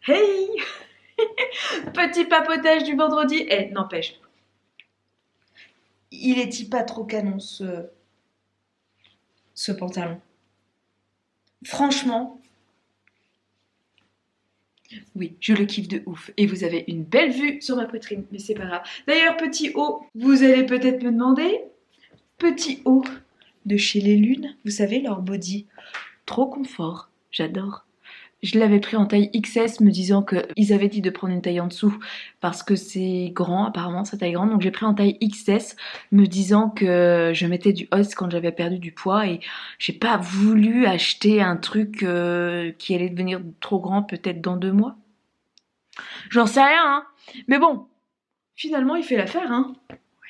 Hey! Petit papotage du vendredi. Eh, n'empêche, il est-il pas trop canon ce pantalon? Franchement, oui, je le kiffe de ouf. Et vous avez une belle vue sur ma poitrine, mais c'est pas grave. D'ailleurs, petit haut, vous allez peut-être me demander, petit haut de chez les Lunes, vous savez, leur body. Trop confort, j'adore. Je l'avais pris en taille XS, me disant qu'ils avaient dit de prendre une taille en dessous parce que c'est grand, apparemment sa taille grande. Donc j'ai pris en taille XS, me disant que je mettais du os quand j'avais perdu du poids et j'ai pas voulu acheter un truc qui allait devenir trop grand peut-être dans 2 mois. J'en sais rien, hein. Mais bon, finalement il fait l'affaire, hein.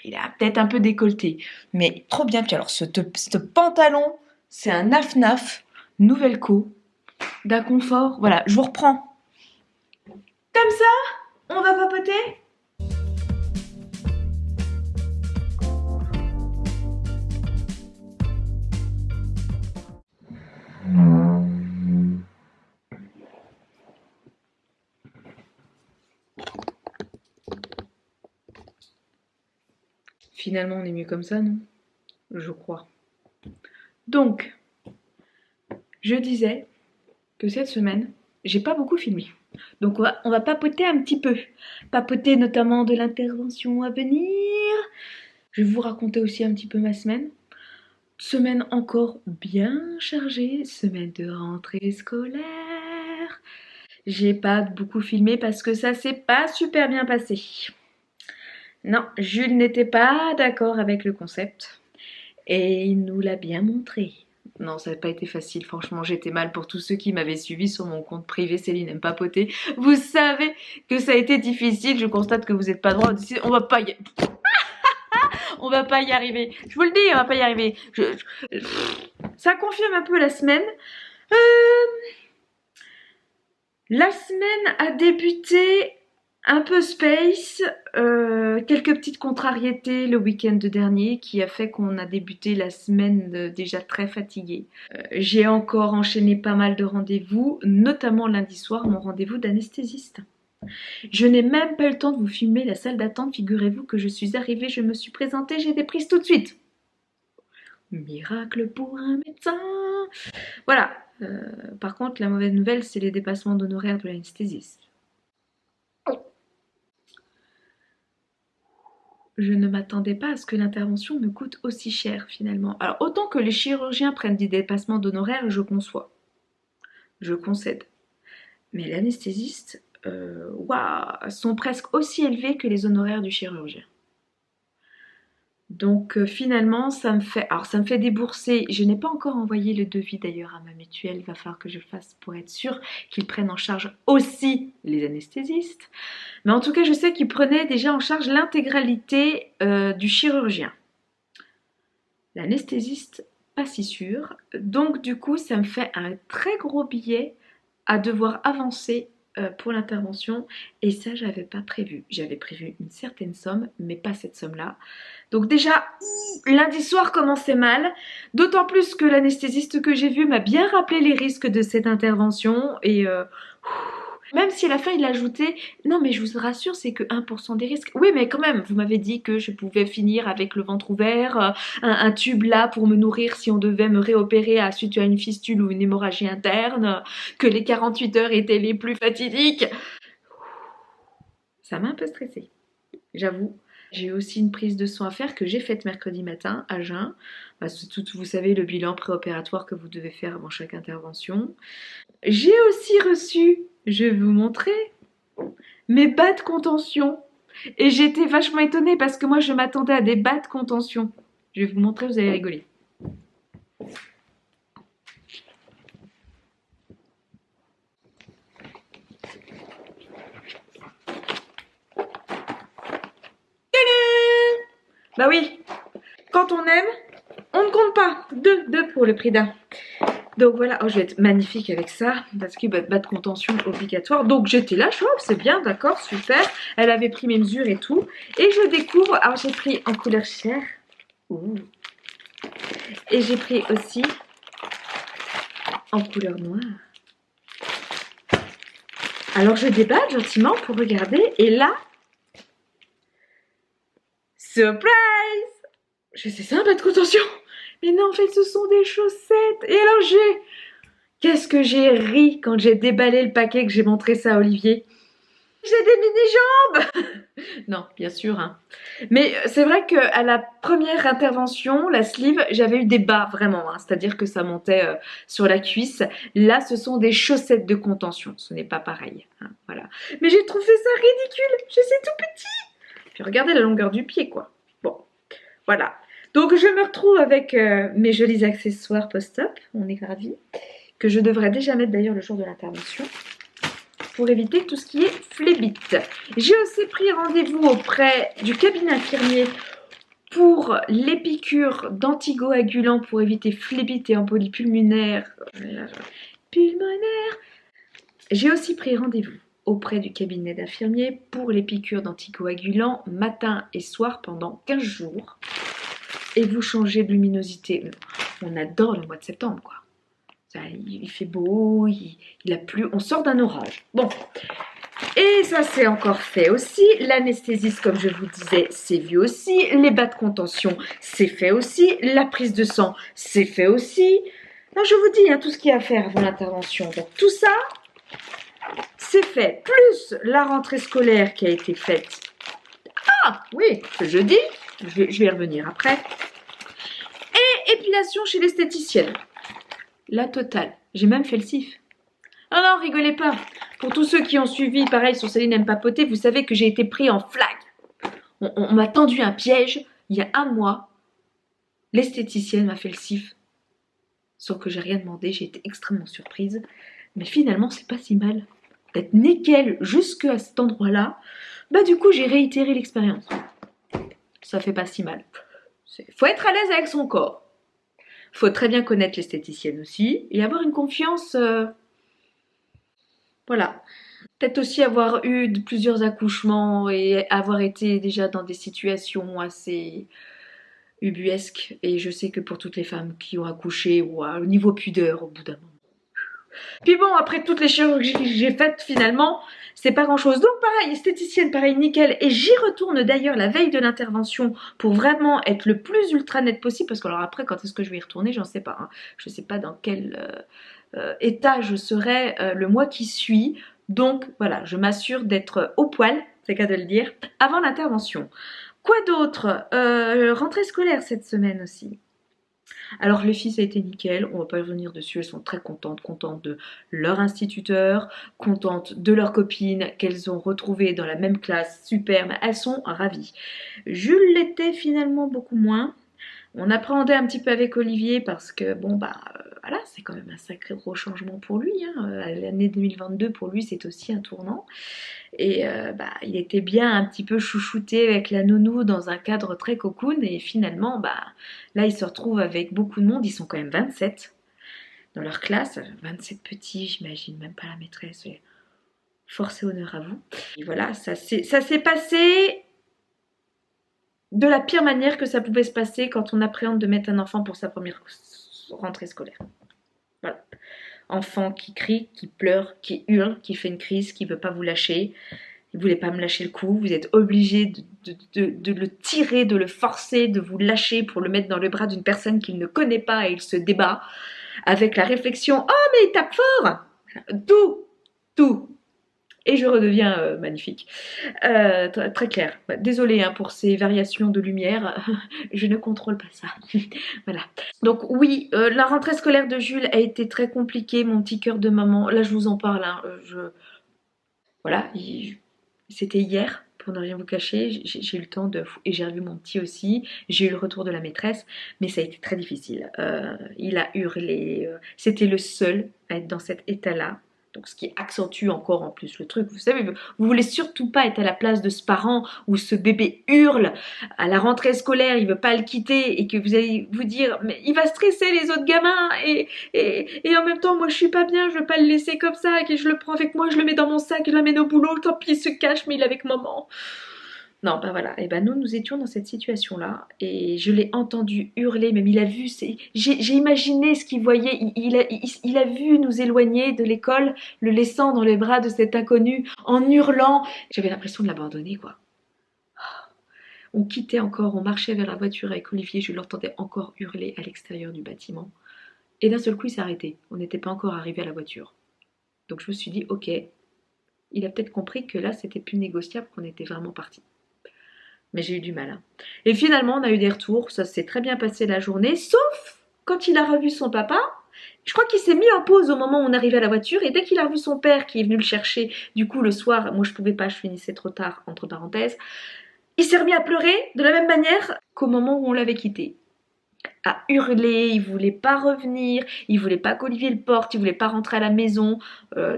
Il a peut-être un peu décolleté, mais trop bien. Puis alors ce pantalon, c'est un naf-naf, nouvelle co. D'un confort. Voilà, je vous reprends. Comme ça, on va papoter. Finalement, on est mieux comme ça, non? Je crois. Donc, je disais que cette semaine, j'ai pas beaucoup filmé. Donc on va papoter un petit peu. Papoter notamment de l'intervention à venir. Je vais vous raconter aussi un petit peu ma semaine. Semaine encore bien chargée. Semaine de rentrée scolaire. J'ai pas beaucoup filmé parce que ça s'est pas super bien passé. Non, Jules n'était pas d'accord avec le concept. Et il nous l'a bien montré. Non, ça n'a pas été facile, franchement, j'étais mal pour tous ceux qui m'avaient suivi sur mon compte privé Céline aime papoter. Vous savez que ça a été difficile, je constate que vous n'êtes pas droit. On va pas y... on va pas y arriver. Je vous le dis, on va pas y arriver. Ça confirme un peu la semaine. La semaine a débuté un peu space, quelques petites contrariétés le week-end dernier qui a fait qu'on a débuté la semaine déjà très fatiguée. J'ai encore enchaîné pas mal de rendez-vous, notamment lundi soir, mon rendez-vous d'anesthésiste. Je n'ai même pas eu le temps de vous filmer la salle d'attente, figurez-vous que je suis arrivée, je me suis présentée, j'ai été prise tout de suite. Miracle pour un médecin. Voilà. Par contre, la mauvaise nouvelle, c'est les dépassements d'honoraires de l'anesthésiste. Je ne m'attendais pas à ce que l'intervention me coûte aussi cher finalement. Alors autant que les chirurgiens prennent des dépassements d'honoraires, je conçois. Je concède. Mais l'anesthésiste, sont presque aussi élevés que les honoraires du chirurgien. Donc finalement, ça me fait débourser. Je n'ai pas encore envoyé le devis d'ailleurs à ma mutuelle. Il va falloir que je le fasse pour être sûr qu'ils prennent en charge aussi les anesthésistes. Mais en tout cas, je sais qu'ils prenaient déjà en charge l'intégralité du chirurgien. L'anesthésiste, pas si sûr. Donc du coup, ça me fait un très gros billet à devoir avancer pour l'intervention. Et ça, j'avais pas prévu. J'avais prévu une certaine somme, mais pas cette somme-là. Donc déjà, lundi soir commençait mal. D'autant plus que l'anesthésiste que j'ai vu m'a bien rappelé les risques de cette intervention. Et même si à la fin il a ajouté « Non mais je vous rassure, c'est que 1% des risques. » Oui mais quand même, vous m'avez dit que je pouvais finir avec le ventre ouvert, un tube là pour me nourrir si on devait me réopérer suite à une fistule ou une hémorragie interne, que les 48 heures étaient les plus fatidiques. Ça m'a un peu stressée, j'avoue. J'ai aussi une prise de sang à faire que j'ai faite mercredi matin à jeun. Vous savez le bilan préopératoire que vous devez faire avant chaque intervention. J'ai aussi reçu, je vais vous montrer, mes bas de contention. Et j'étais vachement étonnée parce que moi je m'attendais à des bas de contention. Je vais vous montrer, vous allez rigoler. Bah oui, quand on aime, on ne compte pas. Deux pour le prix d'un. Donc voilà, je vais être magnifique avec ça, parce que bas de contention obligatoire. Donc j'étais là, je c'est bien, d'accord, super. Elle avait pris mes mesures et tout. Et je découvre, alors j'ai pris en couleur chair. Ouh. Et j'ai pris aussi en couleur noire. Alors je déballe gentiment pour regarder et là, surprise! Je sais ça, pas de contention. Mais non, en fait, ce sont des chaussettes. Et alors qu'est-ce que j'ai ri quand j'ai déballé le paquet, que j'ai montré ça à Olivier. J'ai des mini-jambes. Non, bien sûr. Hein. Mais c'est vrai qu'à la première intervention, la sleeve, j'avais eu des bas vraiment. Hein, c'est-à-dire que ça montait sur la cuisse. Là, ce sont des chaussettes de contention. Ce n'est pas pareil. Hein, voilà. Mais j'ai trouvé ça ridicule. Je suis tout petit. Puis regardez la longueur du pied, quoi. Bon, voilà. Donc je me retrouve avec mes jolis accessoires post-op. On est ravis. Que je devrais déjà mettre d'ailleurs le jour de l'intervention. Pour éviter tout ce qui est phlébite. J'ai aussi pris rendez-vous auprès du cabinet infirmier pour les piqûres d'anticoagulants pour éviter phlébite et embolie pulmonaire. J'ai aussi pris rendez-vous auprès du cabinet d'infirmier pour les piqûres d'anticoagulants matin et soir pendant 15 jours. Et vous changez de luminosité. On adore le mois de septembre, quoi. Il fait beau, il a plu, on sort d'un orage. Bon, et ça c'est encore fait aussi. L'anesthésiste, comme je vous disais, c'est vu aussi. Les bas de contention, c'est fait aussi. La prise de sang, c'est fait aussi. Là, je vous dis, hein, tout ce qu'il y a à faire avant l'intervention. Donc tout ça, c'est fait. Plus la rentrée scolaire qui a été faite. Ah, oui, ce jeudi, je vais y revenir après. Et épilation chez l'esthéticienne. La totale. J'ai même fait le sif. Ah non, rigolez pas. Pour tous ceux qui ont suivi, pareil, sur Céline aime papoter, vous savez que j'ai été pris en flag. On m'a tendu un piège il y a 1 mois. L'esthéticienne m'a fait le sif. Sauf que j'ai rien demandé, j'ai été extrêmement surprise. Mais finalement, c'est pas si mal. D'être nickel jusqu'à cet endroit-là, bah du coup, j'ai réitéré l'expérience. Ça fait pas si mal. Faut être à l'aise avec son corps. Faut très bien connaître l'esthéticienne aussi et avoir une confiance. Voilà. Peut-être aussi avoir eu plusieurs accouchements et avoir été déjà dans des situations assez ubuesques. Et je sais que pour toutes les femmes qui ont accouché, au niveau pudeur, au bout d'un moment. Puis bon, après toutes les chirurgies que j'ai faites, finalement, c'est pas grand chose. Donc pareil, esthéticienne, pareil, nickel. Et j'y retourne d'ailleurs la veille de l'intervention pour vraiment être le plus ultra net possible. Parce que alors après, quand est-ce que je vais y retourner, j'en sais pas. Hein. Je sais pas dans quel état je serai le mois qui suit. Donc voilà, je m'assure d'être au poil, c'est qu'à de le dire, avant l'intervention. Quoi d'autre? Rentrée scolaire cette semaine aussi. Alors les filles, ça a été nickel, on va pas y revenir dessus, elles sont très contentes de leur instituteur, contentes de leurs copines qu'elles ont retrouvées dans la même classe, super, mais elles sont ravies. Jules l'était finalement beaucoup moins. On appréhendait un petit peu avec Olivier parce que bon voilà, c'est quand même un sacré gros changement pour lui. Hein. L'année 2022 pour lui c'est aussi un tournant. Et il était bien un petit peu chouchouté avec la nounou dans un cadre très cocoon et finalement là il se retrouve avec beaucoup de monde, ils sont quand même 27 dans leur classe, 27 petits, j'imagine même pas la maîtresse. Force et honneur à vous. Et voilà, ça s'est passé de la pire manière que ça pouvait se passer quand on appréhende de mettre un enfant pour sa première rentrée scolaire. Voilà. Enfant qui crie, qui pleure, qui hurle, qui fait une crise, qui ne veut pas vous lâcher. Il ne voulait pas me lâcher le cou. Vous êtes obligé de le tirer, de le forcer, de vous lâcher pour le mettre dans le bras d'une personne qu'il ne connaît pas et il se débat avec la réflexion « Oh, mais il tape fort !» Tout. Et je redeviens magnifique. Très clair. Désolée pour ces variations de lumière, je ne contrôle pas ça. Voilà. Donc oui, la rentrée scolaire de Jules a été très compliquée, mon petit cœur de maman. Là, je vous en parle. Hein, voilà, c'était hier, pour ne rien vous cacher. J'ai eu le temps et j'ai revu mon petit aussi. J'ai eu le retour de la maîtresse, mais ça a été très difficile. Il a hurlé. C'était le seul à être dans cet état-là. Donc ce qui accentue encore en plus le truc. Vous savez, vous voulez surtout pas être à la place de ce parent où ce bébé hurle à la rentrée scolaire, il veut pas le quitter et que vous allez vous dire mais il va stresser les autres gamins et en même temps moi je suis pas bien, je veux pas le laisser comme ça et que je le prends avec moi, je le mets dans mon sac, je l'amène au boulot, tant pis il se cache mais il est avec maman. Non, bah voilà, et ben nous étions dans cette situation-là, et je l'ai entendu hurler, même il a vu, j'ai imaginé ce qu'il voyait, il a vu nous éloigner de l'école, le laissant dans les bras de cet inconnu, en hurlant. J'avais l'impression de l'abandonner, quoi. On quittait encore, on marchait vers la voiture avec Olivier, je l'entendais encore hurler à l'extérieur du bâtiment. Et d'un seul coup, il s'est arrêté, on n'était pas encore arrivé à la voiture. Donc je me suis dit, ok, il a peut-être compris que là, c'était plus négociable, qu'on était vraiment parti. Mais j'ai eu du mal. Hein. Et finalement, on a eu des retours. Ça s'est très bien passé la journée. Sauf quand il a revu son papa. Je crois qu'il s'est mis en pause au moment où on arrivait à la voiture. Et dès qu'il a revu son père qui est venu le chercher, du coup, le soir, moi je pouvais pas, je finissais trop tard, entre parenthèses. Il s'est remis à pleurer de la même manière qu'au moment où on l'avait quitté. À hurler, il voulait pas revenir, il voulait pas qu'Olivier le porte, il voulait pas rentrer à la maison.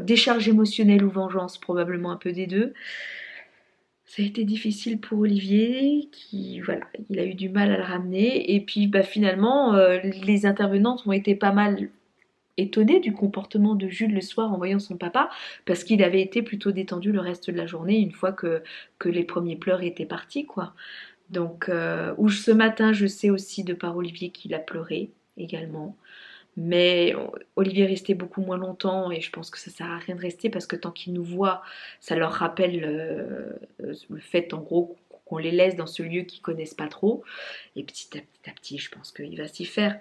Décharge émotionnelle ou vengeance, probablement un peu des deux. Ça a été difficile pour Olivier, qui voilà, il a eu du mal à le ramener. Et puis bah, finalement, les intervenantes ont été pas mal étonnées du comportement de Jules le soir en voyant son papa, parce qu'il avait été plutôt détendu le reste de la journée une fois que les premiers pleurs étaient partis, quoi. Donc, ou ce matin, je sais aussi de par Olivier qu'il a pleuré également. Mais Olivier restait beaucoup moins longtemps et je pense que ça sert à rien de rester parce que tant qu'ils nous voient, ça leur rappelle le fait en gros qu'on les laisse dans ce lieu qu'ils connaissent pas trop. Et petit à petit, je pense qu'il va s'y faire.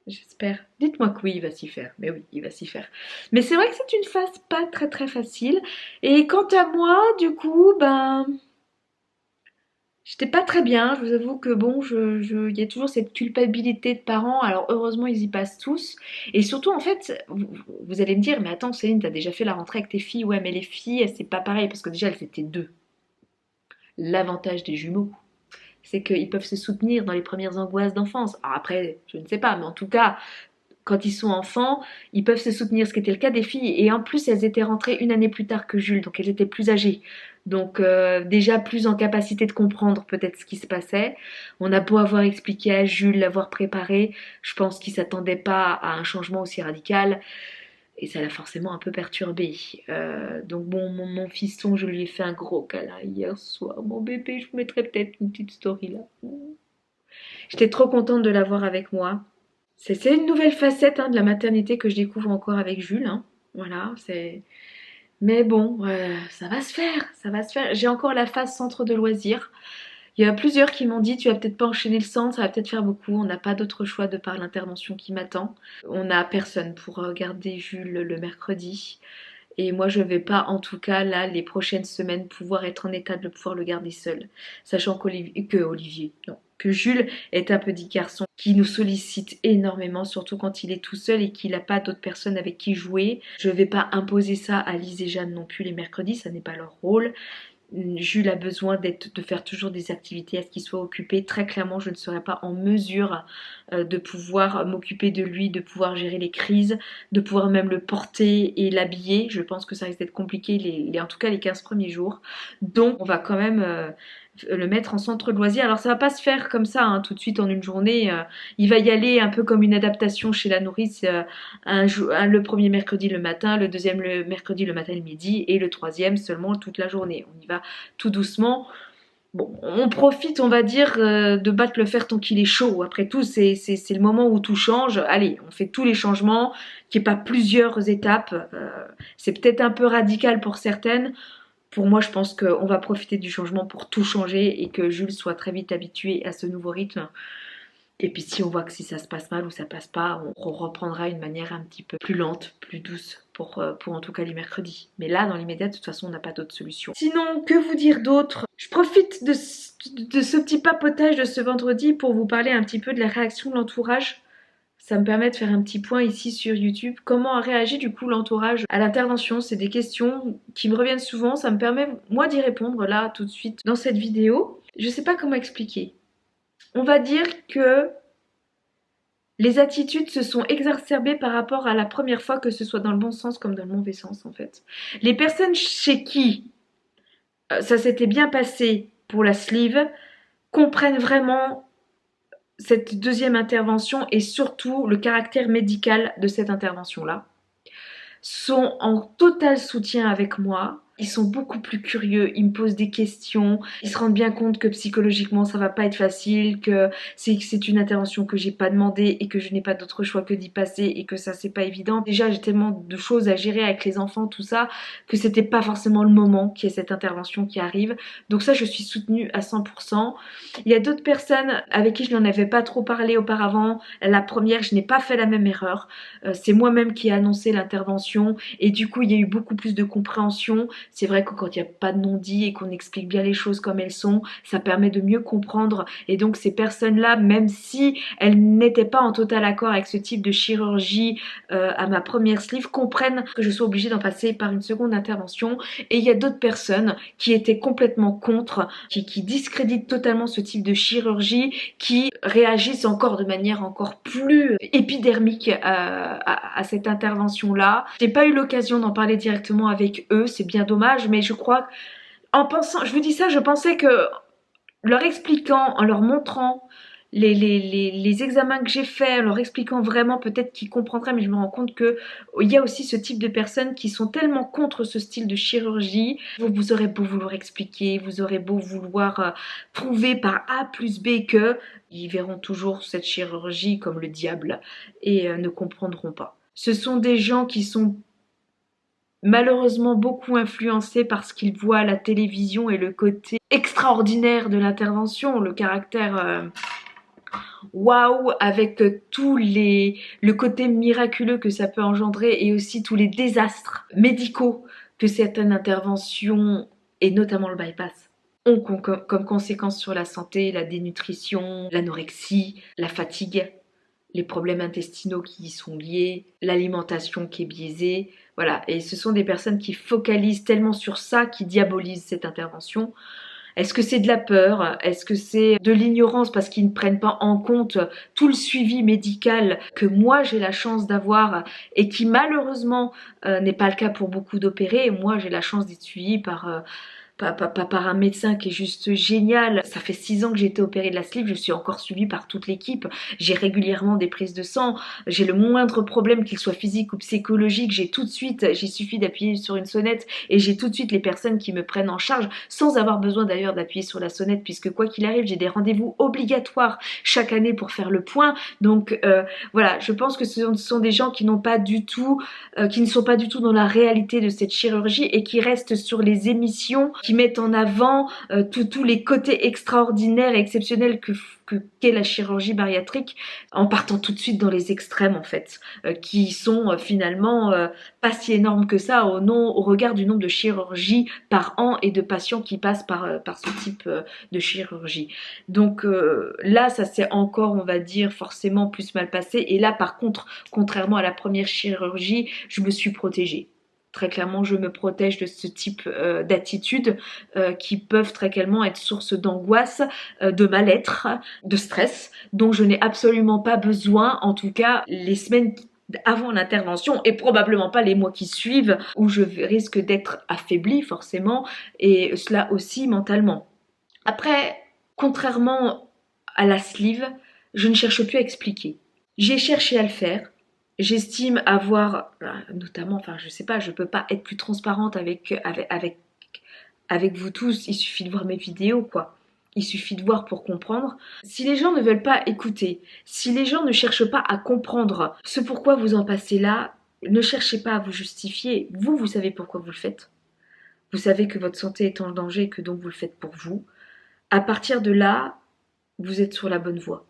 J'espère. Dites-moi que oui, il va s'y faire. Mais oui, il va s'y faire. Mais c'est vrai que c'est une phase pas très très facile. Et quant à moi, du coup, ben... J'étais pas très bien, je vous avoue que bon, il y a toujours cette culpabilité de parents, alors heureusement ils y passent tous, et surtout en fait, vous allez me dire, mais attends Céline, t'as déjà fait la rentrée avec tes filles, ouais mais les filles, c'est pas pareil, parce que déjà elles étaient deux. L'avantage des jumeaux, c'est qu'ils peuvent se soutenir dans les premières angoisses d'enfance. Alors après, je ne sais pas, mais en tout cas, quand ils sont enfants, ils peuvent se soutenir, ce qui était le cas des filles. Et en plus, elles étaient rentrées une année plus tard que Jules, donc elles étaient plus âgées. Donc déjà plus en capacité de comprendre peut-être ce qui se passait. On a beau avoir expliqué à Jules, l'avoir préparé, je pense qu'il s'attendait pas à un changement aussi radical. Et ça l'a forcément un peu perturbé. Donc bon, mon fiston, je lui ai fait un gros câlin hier soir. Mon bébé, je vous mettrai peut-être une petite story là. J'étais trop contente de l'avoir avec moi. C'est une nouvelle facette de la maternité que je découvre encore avec Jules. Hein. Voilà, c'est. Mais bon, ça va se faire, ça va se faire. J'ai encore la phase centre de loisirs. Il y a plusieurs qui m'ont dit tu vas peut-être pas enchaîner le centre, ça va peut-être faire beaucoup. On n'a pas d'autre choix de par l'intervention qui m'attend. On n'a personne pour garder Jules le mercredi. Et moi, je vais pas, en tout cas, là, les prochaines semaines, pouvoir être en état de pouvoir le garder seul. Sachant que Jules est un petit garçon qui nous sollicite énormément, surtout quand il est tout seul et qu'il n'a pas d'autres personnes avec qui jouer. Je vais pas imposer ça à Lise et Jeanne non plus les mercredis, ça n'est pas leur rôle. Jules a besoin de faire toujours des activités à ce qu'il soit occupé. Très clairement, je ne serai pas en mesure de pouvoir m'occuper de lui, de pouvoir gérer les crises, de pouvoir même le porter et l'habiller. Je pense que ça risque d'être compliqué, en tout cas les 15 premiers jours. Donc, on va quand même le mettre en centre de loisirs. Alors, ça va pas se faire comme ça, tout de suite en une journée. Il va y aller un peu comme une adaptation chez la nourrice. Le premier mercredi le matin, le deuxième le mercredi le matin et le midi, et le troisième seulement toute la journée. On y va tout doucement. Bon, on profite, on va dire, de battre le fer tant qu'il est chaud. Après tout, c'est le moment où tout change. Allez, on fait tous les changements, qu'il n'y ait pas plusieurs étapes. C'est peut-être un peu radical pour certaines. Pour moi, je pense qu'on va profiter du changement pour tout changer et que Jules soit très vite habitué à ce nouveau rythme. Et puis si on voit que si ça se passe mal ou ça passe pas, on reprendra une manière un petit peu plus lente, plus douce pour en tout cas les mercredis. Mais là, dans l'immédiat, de toute façon, on n'a pas d'autre solution. Sinon, que vous dire d'autre? Je profite de ce petit papotage de ce vendredi pour vous parler un petit peu de la réaction de l'entourage. Ça me permet de faire un petit point ici sur YouTube. Comment a réagi du coup l'entourage à l'intervention? C'est des questions qui me reviennent souvent. Ça me permet moi d'y répondre là tout de suite dans cette vidéo. Je sais pas comment expliquer. On va dire que les attitudes se sont exacerbées par rapport à la première fois, que ce soit dans le bon sens comme dans le mauvais sens en fait. Les personnes chez qui ça s'était bien passé pour la sleeve comprennent vraiment cette deuxième intervention et surtout le caractère médical de cette intervention-là, sont en total soutien avec moi. Ils sont beaucoup plus curieux, ils me posent des questions, ils se rendent bien compte que psychologiquement ça va pas être facile, que c'est une intervention que j'ai pas demandé et que je n'ai pas d'autre choix que d'y passer et que ça c'est pas évident. Déjà j'ai tellement de choses à gérer avec les enfants, tout ça, que c'était pas forcément le moment qu'il y ait cette intervention qui arrive. Donc ça je suis soutenue à 100%. Il y a d'autres personnes avec qui je n'en avais pas trop parlé auparavant. La première, je n'ai pas fait la même erreur. C'est moi-même qui ai annoncé l'intervention et du coup il y a eu beaucoup plus de compréhension. C'est vrai que quand il n'y a pas de non-dit et qu'on explique bien les choses comme elles sont, ça permet de mieux comprendre. Et donc ces personnes-là, même si elles n'étaient pas en total accord avec ce type de chirurgie à ma première sleeve, comprennent que je sois obligée d'en passer par une seconde intervention. Et il y a d'autres personnes qui étaient complètement contre, qui discréditent totalement ce type de chirurgie, qui réagissent encore de manière encore plus épidermique à cette intervention-là. J'ai pas eu l'occasion d'en parler directement avec eux, c'est bien dommage, mais je crois, en pensant, je vous dis ça, je pensais que leur expliquant, en leur montrant les examens que j'ai faits, en leur expliquant vraiment, peut-être qu'ils comprendraient, mais je me rends compte que il y a aussi ce type de personnes qui sont tellement contre ce style de chirurgie. Vous aurez beau vouloir expliquer, vous aurez beau vouloir prouver par A plus B que, ils verront toujours cette chirurgie comme le diable et ne comprendront pas. Ce sont des gens qui sont malheureusement beaucoup influencés par ce qu'ils voient à la télévision et le côté extraordinaire de l'intervention, le caractère waouh avec le côté miraculeux que ça peut engendrer et aussi tous les désastres médicaux que certaines interventions et notamment le bypass ont comme conséquence sur la santé, la dénutrition, l'anorexie, la fatigue, les problèmes intestinaux qui y sont liés, l'alimentation qui est biaisée, voilà. Et ce sont des personnes qui focalisent tellement sur ça, qui diabolisent cette intervention. Est-ce que c'est de la peur? Est-ce que c'est de l'ignorance parce qu'ils ne prennent pas en compte tout le suivi médical que moi j'ai la chance d'avoir et qui malheureusement n'est pas le cas pour beaucoup d'opérés. Moi j'ai la chance d'être suivie par un médecin qui est juste génial. Ça fait 6 ans que j'ai été opérée de la sleeve, je suis encore suivie par toute l'équipe. J'ai régulièrement des prises de sang. J'ai le moindre problème, qu'il soit physique ou psychologique, j'ai suffi d'appuyer sur une sonnette et j'ai tout de suite les personnes qui me prennent en charge sans avoir besoin d'ailleurs d'appuyer sur la sonnette puisque quoi qu'il arrive, j'ai des rendez-vous obligatoires chaque année pour faire le point. Donc voilà, je pense que ce sont des gens qui n'ont pas du tout, qui ne sont pas du tout dans la réalité de cette chirurgie et qui restent sur les émissions qui mettent en avant tous les côtés extraordinaires et exceptionnels qu'est la chirurgie bariatrique en partant tout de suite dans les extrêmes en fait qui sont finalement pas si énormes que ça au regard du nombre de chirurgies par an et de patients qui passent par ce type de chirurgie. Donc là ça s'est encore on va dire forcément plus mal passé et là par contre contrairement à la première chirurgie je me suis protégée. Très clairement, je me protège de ce type d'attitudes qui peuvent très clairement être source d'angoisse, de mal-être, de stress, dont je n'ai absolument pas besoin, en tout cas les semaines avant l'intervention et probablement pas les mois qui suivent où je risque d'être affaiblie forcément et cela aussi mentalement. Après, contrairement à la sleeve, je ne cherche plus à expliquer. J'ai cherché à le faire. J'estime avoir, notamment, enfin je sais pas, je peux pas être plus transparente avec vous tous, il suffit de voir mes vidéos quoi. Il suffit de voir pour comprendre. Si les gens ne veulent pas écouter, si les gens ne cherchent pas à comprendre ce pourquoi vous en passez là, ne cherchez pas à vous justifier. Vous savez pourquoi vous le faites. Vous savez que votre santé est en danger et que donc vous le faites pour vous. À partir de là, vous êtes sur la bonne voie.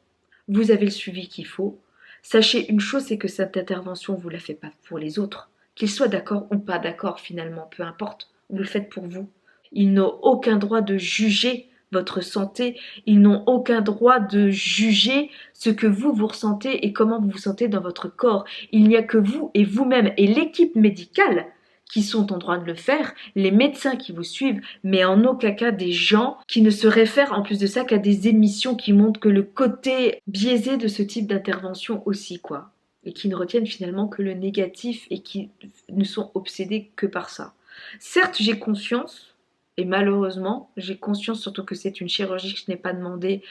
Vous avez le suivi qu'il faut. Sachez une chose, c'est que cette intervention, vous ne la faites pas pour les autres. Qu'ils soient d'accord ou pas d'accord finalement, peu importe, vous le faites pour vous. Ils n'ont aucun droit de juger votre santé, ils n'ont aucun droit de juger ce que vous ressentez et comment vous vous sentez dans votre corps. Il n'y a que vous et vous-même et l'équipe médicale qui sont en droit de le faire, les médecins qui vous suivent, mais en aucun cas des gens qui ne se réfèrent en plus de ça qu'à des émissions qui montrent que le côté biaisé de ce type d'intervention aussi, quoi. Et qui ne retiennent finalement que le négatif et qui ne sont obsédés que par ça. Certes, j'ai conscience, et malheureusement, j'ai conscience surtout que c'est une chirurgie que je n'ai pas demandée,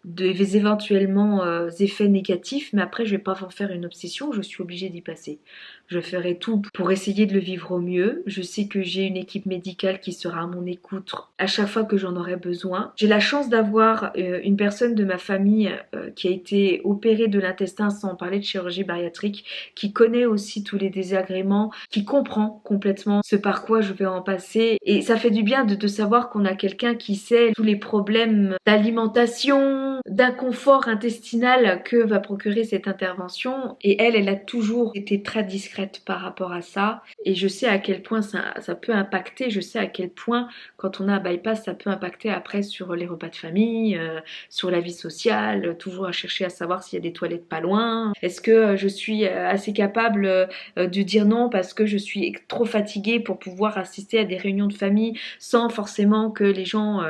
des éventuellement effets négatifs, mais après je vais pas en faire une obsession, je suis obligée d'y passer. Je ferai tout pour essayer de le vivre au mieux. Je sais que j'ai une équipe médicale qui sera à mon écoute à chaque fois que j'en aurai besoin. J'ai la chance d'avoir une personne de ma famille qui a été opérée de l'intestin sans parler de chirurgie bariatrique, qui connaît aussi tous les désagréments, qui comprend complètement ce par quoi je vais en passer. Et ça fait du bien de savoir qu'on a quelqu'un qui sait tous les problèmes d'alimentation, d'inconfort intestinal que va procurer cette intervention. Et elle a toujours été très discrète par rapport à ça. Et je sais à quel point ça peut impacter, je sais à quel point quand on a un bypass, ça peut impacter après sur les repas de famille, sur la vie sociale, toujours à chercher à savoir s'il y a des toilettes pas loin. Est-ce que je suis assez capable de dire non parce que je suis trop fatiguée pour pouvoir assister à des réunions de famille sans forcément que les gens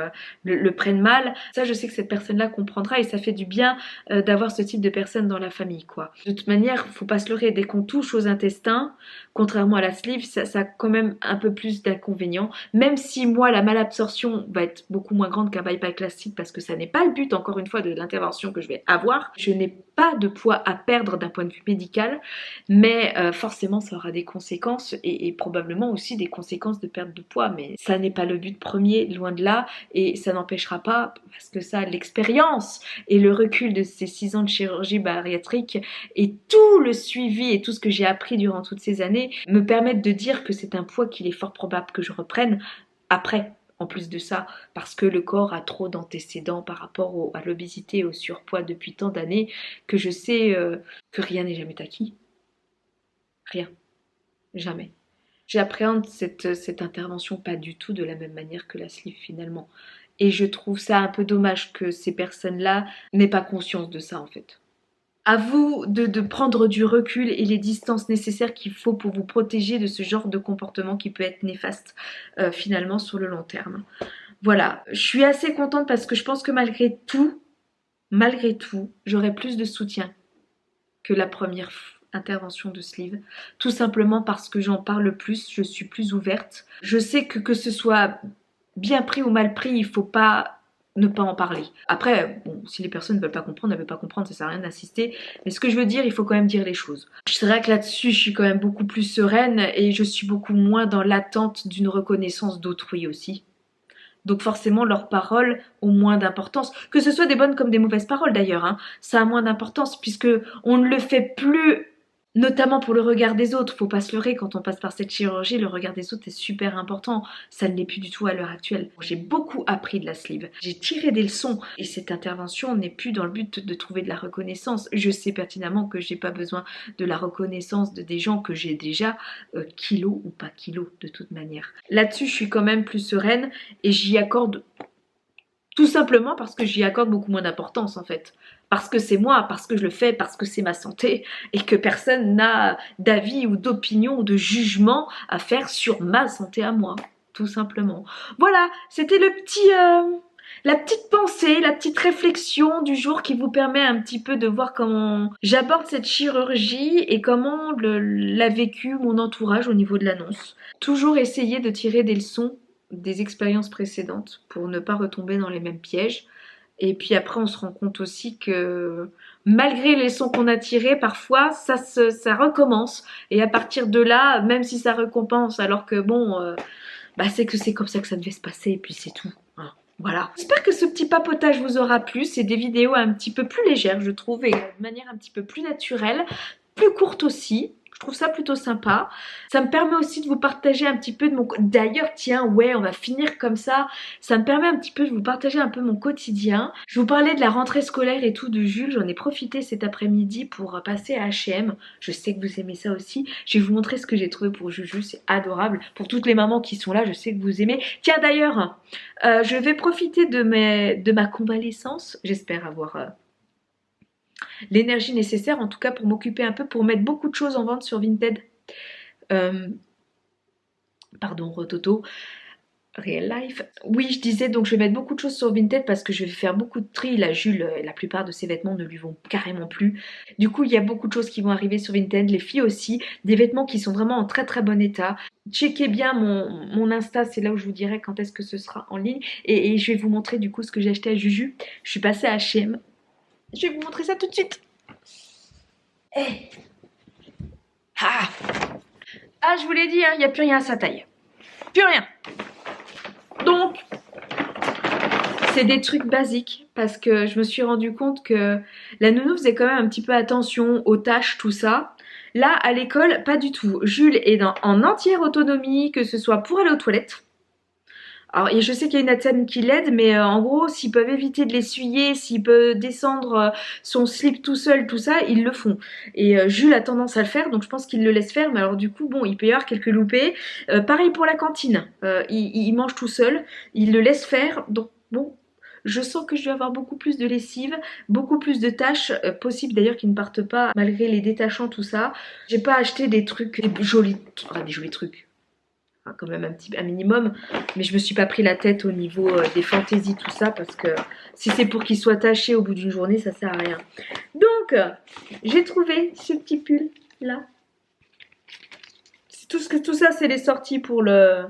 le prennent mal. Ça, je sais que cette personne-là comprendra et ça fait du bien d'avoir ce type de personne dans la famille, quoi. De toute manière, faut pas se leurrer, dès qu'on touche aux intestins, contrairement à la sleeve, ça a quand même un peu plus d'inconvénients. Même si moi, la malabsorption va être beaucoup moins grande qu'un bypass classique parce que ça n'est pas le but, encore une fois, de l'intervention que je vais avoir. Je n'ai pas de poids à perdre d'un point de vue médical, mais forcément, ça aura des conséquences et probablement aussi des conséquences de perte de poids. Mais ça n'est pas le but premier, loin de là, et ça n'empêchera pas, parce que ça, l'expérience et le recul de ces 6 ans de chirurgie bariatrique et tout le suivi et tout ce que j'ai appris durant toutes ces années me permettent de dire que c'est un poids qu'il est fort probable que je reprenne après. En plus de ça, parce que le corps a trop d'antécédents par rapport à l'obésité et au surpoids depuis tant d'années que je sais que rien n'est jamais acquis. Rien. Jamais. J'appréhende cette intervention pas du tout de la même manière que la sleeve finalement. Et je trouve ça un peu dommage que ces personnes-là n'aient pas conscience de ça en fait. À vous de prendre du recul et les distances nécessaires qu'il faut pour vous protéger de ce genre de comportement qui peut être néfaste finalement sur le long terme. Voilà, je suis assez contente parce que je pense que malgré tout, j'aurai plus de soutien que la première intervention de sleeve. Tout simplement parce que j'en parle plus, je suis plus ouverte. Je sais que ce soit bien pris ou mal pris, il faut pas ne pas en parler. Après, bon, si les personnes ne veulent pas comprendre, elles ne veulent pas comprendre, ça sert à rien d'insister. Mais ce que je veux dire, il faut quand même dire les choses. C'est vrai que là-dessus, je suis quand même beaucoup plus sereine et je suis beaucoup moins dans l'attente d'une reconnaissance d'autrui aussi. Donc forcément, leurs paroles ont moins d'importance. Que ce soit des bonnes comme des mauvaises paroles d'ailleurs, hein, ça a moins d'importance puisque on ne le fait plus, notamment pour le regard des autres. Faut pas se leurrer, quand on passe par cette chirurgie, le regard des autres est super important. Ça ne l'est plus du tout à l'heure actuelle. J'ai beaucoup appris de la sleeve. J'ai tiré des leçons et cette intervention n'est plus dans le but de trouver de la reconnaissance. Je sais pertinemment que j'ai pas besoin de la reconnaissance de des gens que j'ai déjà, kilo ou pas kilo de toute manière. Là-dessus, je suis quand même plus sereine et j'y accorde tout simplement parce que j'y accorde beaucoup moins d'importance en fait. Parce que c'est moi, parce que je le fais, parce que c'est ma santé et que personne n'a d'avis ou d'opinion ou de jugement à faire sur ma santé à moi, tout simplement. Voilà, c'était la petite pensée, la petite réflexion du jour qui vous permet un petit peu de voir comment j'aborde cette chirurgie et comment l'a vécu mon entourage au niveau de l'annonce. Toujours essayer de tirer des leçons des expériences précédentes pour ne pas retomber dans les mêmes pièges. Et puis après, on se rend compte aussi que malgré les leçons qu'on a tirées, parfois, ça recommence. Et à partir de là, même si ça récompense, alors que bon, c'est que c'est comme ça que ça devait se passer, et puis c'est tout. Voilà. J'espère que ce petit papotage vous aura plu. C'est des vidéos un petit peu plus légères, je trouve, et de manière un petit peu plus naturelle, plus courte aussi. Je trouve ça plutôt sympa. Ça me permet aussi de vous partager un petit peu de mon... D'ailleurs, tiens, ouais, on va finir comme ça. Ça me permet un petit peu de vous partager un peu mon quotidien. Je vous parlais de la rentrée scolaire et tout de Jules. J'en ai profité cet après-midi pour passer à H&M. Je sais que vous aimez ça aussi. Je vais vous montrer ce que j'ai trouvé pour Juju. C'est adorable. Pour toutes les mamans qui sont là, je sais que vous aimez. Tiens, d'ailleurs, je vais profiter de ma convalescence. J'espère avoir... l'énergie nécessaire en tout cas pour m'occuper un peu, pour mettre beaucoup de choses en vente sur Vinted. Pardon, Rototo. Real Life. Oui, je disais, donc je vais mettre beaucoup de choses sur Vinted parce que je vais faire beaucoup de tri. Là, Jules, la plupart de ses vêtements ne lui vont carrément plus. Du coup, il y a beaucoup de choses qui vont arriver sur Vinted. Les filles aussi. Des vêtements qui sont vraiment en très très bon état. Checkez bien mon Insta, c'est là où je vous dirai quand est-ce que ce sera en ligne. Et je vais vous montrer du coup ce que j'ai acheté à Juju. Je suis passée à H&M Je vais vous montrer ça tout de suite. Ah, ah, je vous l'ai dit, il n'y a plus rien à sa taille. Plus rien. Donc, c'est des trucs basiques parce que je me suis rendu compte que la nounou faisait quand même un petit peu attention aux tâches, tout ça. Là, à l'école, pas du tout. Jules est en entière autonomie, que ce soit pour aller aux toilettes. Alors, et je sais qu'il y a une Nathan qui l'aide, mais en gros, s'ils peuvent éviter de l'essuyer, s'ils peuvent descendre son slip tout seul, tout ça, ils le font. Et Jules a tendance à le faire, donc je pense qu'il le laisse faire, mais alors du coup, bon, il peut y avoir quelques loupés. Pareil pour la cantine, il mange tout seul, il le laisse faire, donc bon, je sens que je vais avoir beaucoup plus de lessive, beaucoup plus de tâches, possible d'ailleurs qu'ils ne partent pas malgré les détachants, tout ça. J'ai pas acheté des trucs, des jolis trucs. Enfin, quand même un minimum, mais je me suis pas pris la tête au niveau des fantaisies, tout ça, parce que si c'est pour qu'il soit taché au bout d'une journée, ça sert à rien. Donc, j'ai trouvé ce petit pull là. Tout ça, c'est les sorties pour le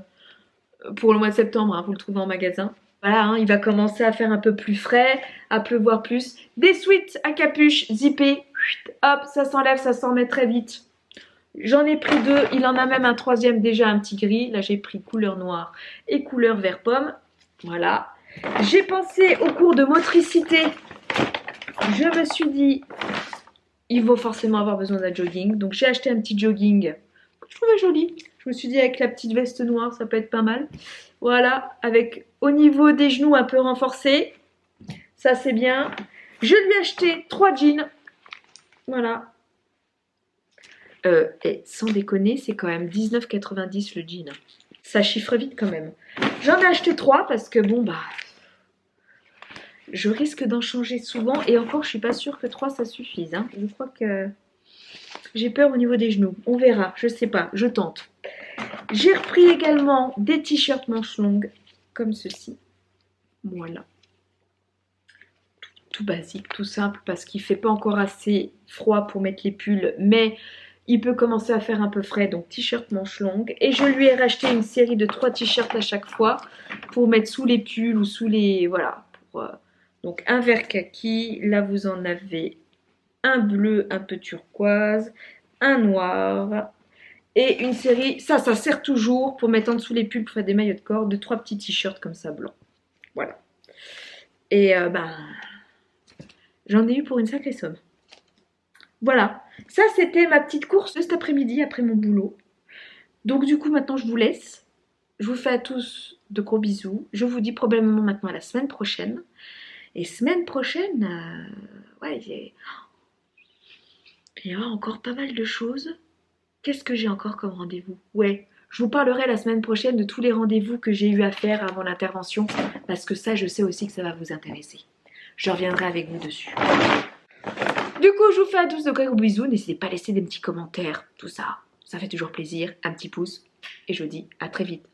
mois de septembre, hein, vous le trouvez en magasin. Voilà, hein, il va commencer à faire un peu plus frais, à pleuvoir plus. Des sweats à capuche zippés, hop, ça s'enlève, ça s'en met très vite. J'en ai pris 2, il en a même un 3e déjà, un petit gris. Là, j'ai pris couleur noire et couleur vert pomme. Voilà. J'ai pensé au cours de motricité. Je me suis dit, il faut forcément avoir besoin d'un jogging. Donc, j'ai acheté un petit jogging que je trouvais joli. Je me suis dit, avec la petite veste noire, ça peut être pas mal. Voilà, avec au niveau des genoux un peu renforcé. Ça, c'est bien. Je lui ai acheté 3 jeans. Voilà. Et sans déconner, c'est quand même 19,90 le jean. Ça chiffre vite quand même. J'en ai acheté 3 parce que bon bah, je risque d'en changer souvent et encore je suis pas sûre que 3 ça suffise. Hein. Je crois que j'ai peur au niveau des genoux. On verra, je sais pas, je tente. J'ai repris également des t-shirts manches longues comme ceci. Voilà. Tout basique, tout simple parce qu'il fait pas encore assez froid pour mettre les pulls, mais il peut commencer à faire un peu frais, donc t-shirt manches longues. Et je lui ai racheté une série de 3 t-shirts à chaque fois pour mettre sous les pulls ou sous les... Voilà. Donc un vert kaki, là vous en avez un bleu un peu turquoise, un noir et une série, ça sert toujours pour mettre en dessous les pulls pour faire des maillots de corps, de 3 petits t-shirts comme ça blancs. Voilà. Et j'en ai eu pour une sacrée somme. Voilà, ça c'était ma petite course de cet après-midi après mon boulot. Donc du coup maintenant je vous laisse. Je vous fais à tous de gros bisous. Je vous dis probablement maintenant à la semaine prochaine. Et semaine prochaine, ouais, il y aura encore pas mal de choses. Qu'est-ce que j'ai encore comme rendez-vous? Ouais, je vous parlerai la semaine prochaine de tous les rendez-vous que j'ai eu à faire avant l'intervention. Parce que ça, je sais aussi que ça va vous intéresser. Je reviendrai avec vous dessus. Du coup, je vous fais à tous de gros bisous. N'hésitez pas à laisser des petits commentaires, tout ça. Ça fait toujours plaisir. Un petit pouce. Et je vous dis à très vite.